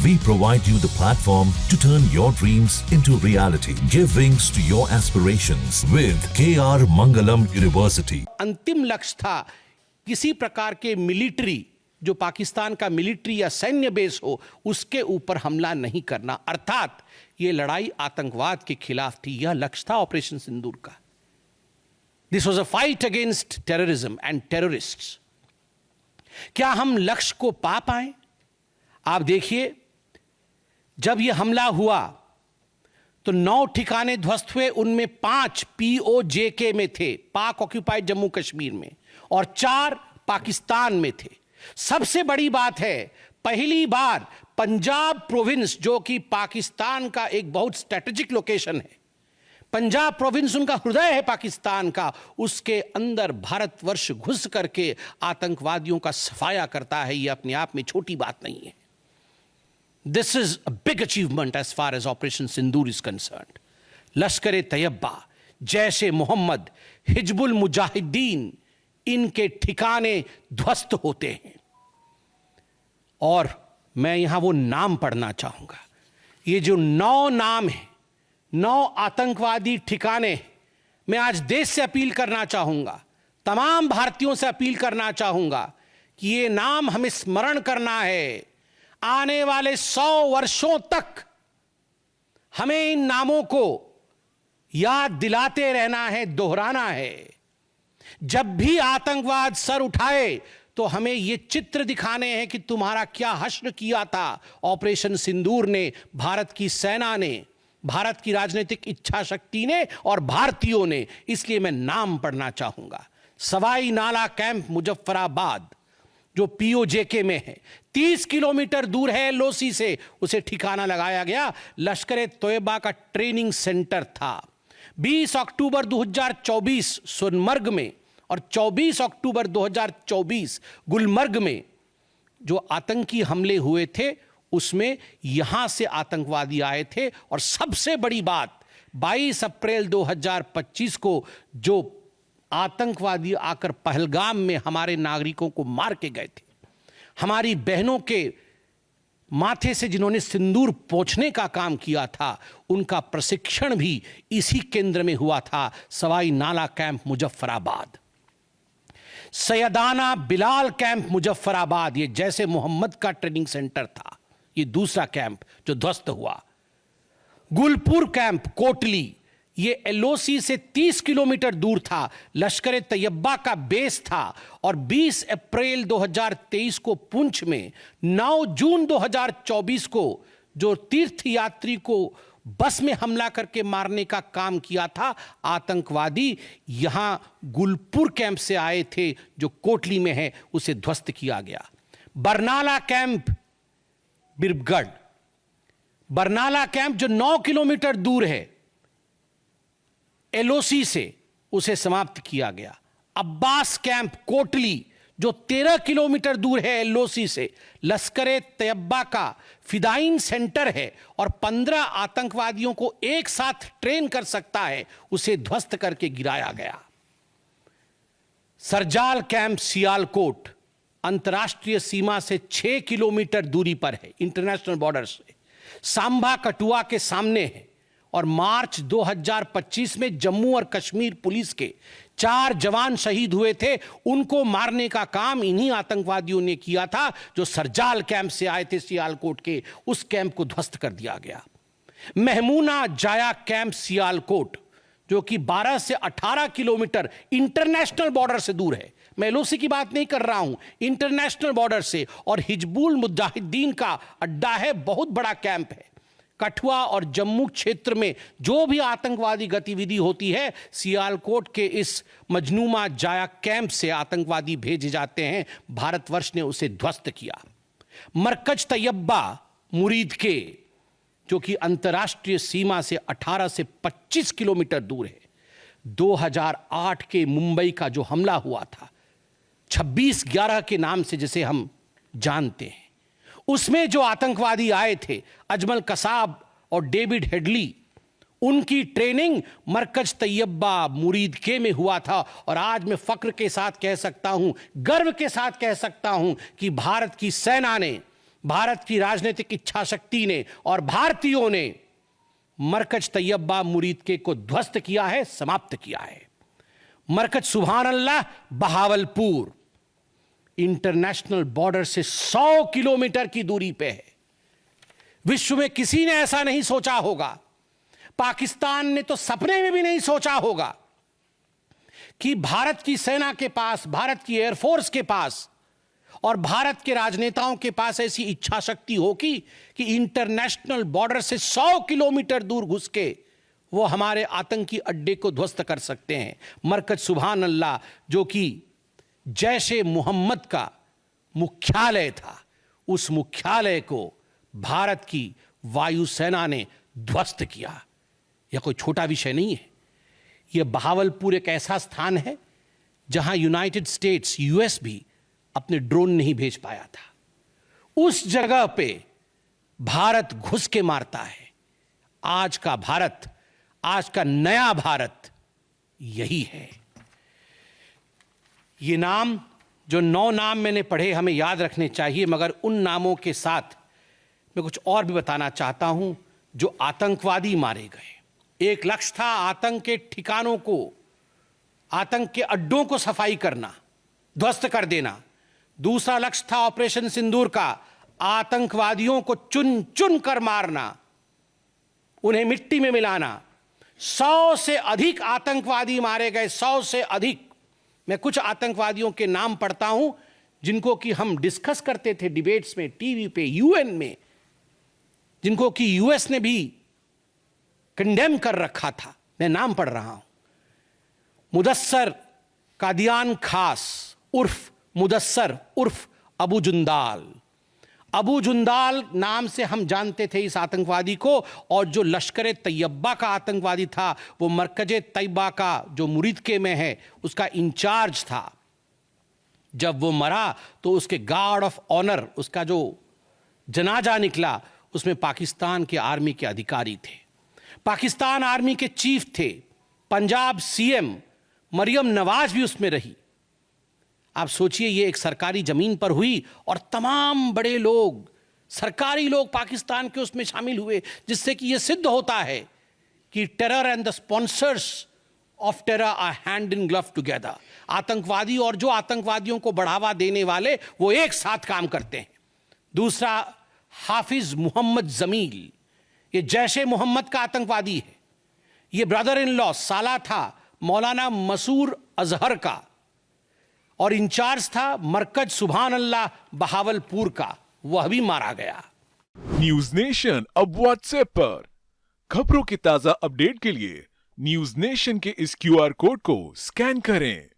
We provide you the platform to turn your dreams into reality. Give wings to your aspirations with KR Mangalam University. अंतिम लक्ष्य था किसी प्रकार के military, जो पाकिस्तान का मिलिट्री या सैन्य बेस हो, उसके ऊपर हमला नहीं करना, अर्थात ये लड़ाई आतंकवाद के खिलाफ थी। यह लक्ष्य था ऑपरेशन सिंदूर का। This was a fight against terrorism and terrorists. क्या हम लक्ष्य को पा पाए? आप देखिए, जब यह हमला हुआ तो 9 ठिकाने ध्वस्त हुए, उनमें 5 POJK में थे, पाक ऑक्यूपाइड जम्मू कश्मीर में, और 4 पाकिस्तान में थे। सबसे बड़ी बात है, पहली बार पंजाब प्रोविंस, जो कि पाकिस्तान का एक बहुत स्ट्रेटेजिक लोकेशन है, पंजाब प्रोविंस उनका हृदय है पाकिस्तान का, उसके अंदर भारतवर्ष घुस करके आतंकवादियों का सफाया करता है। यह अपने आप में छोटी बात नहीं है। This is a big achievement as far as Operation Sindoor is concerned. Lashkar-e-Taiba, Jaish-e-Mohammed, Hizbul Mujahideen, इनके ठिकाने ध्वस्त होते हैं। और मैं यहां वो नाम पढ़ना चाहूंगा। ये जो 9 नाम है, 9 आतंकवादी ठिकाने, मैं आज देश से अपील करना चाहूंगा, तमाम भारतीयों से अपील करना चाहूंगा कि ये नाम हमें स्मरण करना है। आने वाले 100 वर्षों तक हमें इन नामों को याद दिलाते रहना है, दोहराना है। जब भी आतंकवाद सर उठाए तो हमें ये चित्र दिखाने हैं कि तुम्हारा क्या हश्र किया था ऑपरेशन सिंदूर ने, भारत की सेना ने, भारत की राजनीतिक इच्छा शक्ति ने और भारतीयों ने। इसलिए मैं नाम पढ़ना चाहूंगा। सवाई नाला कैंप मुजफ्फराबाद, जो POJK में है, 30 किलोमीटर दूर है LOC से, उसे ठिकाना लगाया गया। लश्कर-ए-तैयबा का ट्रेनिंग सेंटर था। 20 अक्टूबर 2024 सोनमर्ग में और 24 अक्टूबर 2024 गुलमर्ग में जो आतंकी हमले हुए थे, उसमें यहां से आतंकवादी आए थे। और सबसे बड़ी बात, 22 अप्रैल 2025 को जो आतंकवादी आकर पहलगाम में हमारे नागरिकों को मार के गए थे, हमारी बहनों के माथे से जिन्होंने सिंदूर पोंछने का काम किया था, उनका प्रशिक्षण भी इसी केंद्र में हुआ था, सवाई नाला कैंप मुजफ्फराबाद। सैयदाना बिलाल कैंप मुजफ्फराबाद, ये जैसे मोहम्मद का ट्रेनिंग सेंटर था, ये दूसरा कैंप जो ध्वस्त हुआ। गुलपुर कैंप कोटली, ये LOC से 30 किलोमीटर दूर था, लश्कर-ए-तैयबा का बेस था। और 20 अप्रैल 2023 को पुंछ में, 9 जून 2024 को जो तीर्थयात्री को बस में हमला करके मारने का काम किया था आतंकवादी, यहां गुलपुर कैंप से आए थे जो कोटली में है, उसे ध्वस्त किया गया। बरनाला कैंप बिरगढ़, बरनाला कैंप जो 9 किलोमीटर दूर है LOC से, उसे समाप्त किया गया। अब्बास कैंप कोटली जो 13 किलोमीटर दूर है LOC से, लश्कर-ए-तैयबा का फिदाइन सेंटर है और 15 आतंकवादियों को एक साथ ट्रेन कर सकता है, उसे ध्वस्त करके गिराया गया। सरजाल कैंप सियालकोट अंतर्राष्ट्रीय सीमा से 6 किलोमीटर दूरी पर है, इंटरनेशनल बॉर्डर से, सांबा कठुआ के सामने है। और मार्च 2025 में जम्मू और कश्मीर पुलिस के 4 जवान शहीद हुए थे, उनको मारने का काम इन्हीं आतंकवादियों ने किया था जो सरजाल कैंप से आए थे सियालकोट के। उस कैंप को ध्वस्त कर दिया गया। महमूना जाया कैंप सियालकोट, जो कि 12 से 18 किलोमीटर इंटरनेशनल बॉर्डर से दूर है, मैं LOC की बात नहीं कर रहा हूं, इंटरनेशनल बॉर्डर से, और हिजबुल मुजाहिदीन का अड्डा है, बहुत बड़ा कैंप है। कठुआ और जम्मू क्षेत्र में जो भी आतंकवादी गतिविधि होती है, सियालकोट के इस मजनूमा जाया कैंप से आतंकवादी भेजे जाते हैं। भारतवर्ष ने उसे ध्वस्त किया। मरकज तैयबा मुरीद के, जो कि अंतर्राष्ट्रीय सीमा से 18 से 25 किलोमीटर दूर है, 2008 के मुंबई का जो हमला हुआ था, 26/11 के नाम से जिसे हम जानते हैं, उसमें जो आतंकवादी आए थे, अजमल कसाब और डेविड हेडली, उनकी ट्रेनिंग मरकज तैयबा मुरीद के में हुआ था। और आज मैं फक्र के साथ कह सकता हूं, गर्व के साथ कह सकता हूं कि भारत की सेना ने, भारत की राजनीतिक इच्छा शक्ति ने और भारतीयों ने मरकज तैयबा मुरीद को ध्वस्त किया है, समाप्त किया है। मरकज सुभान अल्लाह बहावलपुर इंटरनेशनल बॉर्डर से 100 किलोमीटर की दूरी पे है। विश्व में किसी ने ऐसा नहीं सोचा होगा, पाकिस्तान ने तो सपने में भी नहीं सोचा होगा कि भारत की सेना के पास, भारत की एयरफोर्स के पास और भारत के राजनेताओं के पास ऐसी इच्छा शक्ति होगी कि इंटरनेशनल बॉर्डर से 100 किलोमीटर दूर घुस के वो हमारे आतंकी अड्डे को ध्वस्त कर सकते हैं। मरकज सुभान अल्लाह, जो कि जैशे मोहम्मद का मुख्यालय था, उस मुख्यालय को भारत की वायुसेना ने ध्वस्त किया। यह कोई छोटा विषय नहीं है। यह बहावलपुर एक ऐसा स्थान है जहां यूनाइटेड स्टेट्स, यूएस भी अपने ड्रोन नहीं भेज पाया था। उस जगह पे भारत घुस के मारता है। आज का भारत, आज का नया भारत यही है। ये नाम, जो 9 नाम मैंने पढ़े, हमें याद रखने चाहिए, मगर उन नामों के साथ मैं कुछ और भी बताना चाहता हूं। जो आतंकवादी मारे गए, एक लक्ष्य था आतंक के ठिकानों को, आतंक के अड्डों को सफाई करना, ध्वस्त कर देना। दूसरा लक्ष्य था ऑपरेशन सिंदूर का, आतंकवादियों को चुन चुन कर मारना, उन्हें मिट्टी में मिलाना। 100 से अधिक आतंकवादी मारे गए, 100 से अधिक। मैं कुछ आतंकवादियों के नाम पढ़ता हूं जिनको कि हम डिस्कस करते थे डिबेट्स में, टीवी पे, यूएन में, जिनको कि यूएस ने भी कंडेम कर रखा था। मैं नाम पढ़ रहा हूं। मुदस्सर कादियान खास उर्फ मुदस्सर उर्फ अबू जुंदाल। अबू जुंदाल नाम से हम जानते थे इस आतंकवादी को, और जो लश्कर तैयबा का आतंकवादी था, वो मरकज तैयबा का जो मुरीद में है, उसका इंचार्ज था। जब वो मरा तो उसके गार्ड ऑफ ऑनर, उसका जो जनाजा निकला, उसमें पाकिस्तान के आर्मी के अधिकारी थे, पाकिस्तान आर्मी के चीफ थे, पंजाब सीएम मरियम नवाज भी उसमें रही। आप सोचिए, ये एक सरकारी जमीन पर हुई और तमाम बड़े लोग, सरकारी लोग पाकिस्तान के उसमें शामिल हुए, जिससे कि ये सिद्ध होता है कि terror and the sponsors of terror are hand in glove together. आतंकवादी और जो आतंकवादियों को बढ़ावा देने वाले, वो एक साथ काम करते हैं। दूसरा, हाफिज मोहम्मद जमील, ये जैशे मोहम्मद का आतंकवादी है। ये ब्रदर इन लॉ, साला था मौलाना मसूर अजहर का, और इंचार्ज था मरकज सुभान अल्लाह बहावलपुर का, वह भी मारा गया। न्यूज नेशन अब व्हाट्सएप पर खबरों के ताजा अपडेट के लिए न्यूज नेशन के इस क्यूआर कोड को स्कैन करें।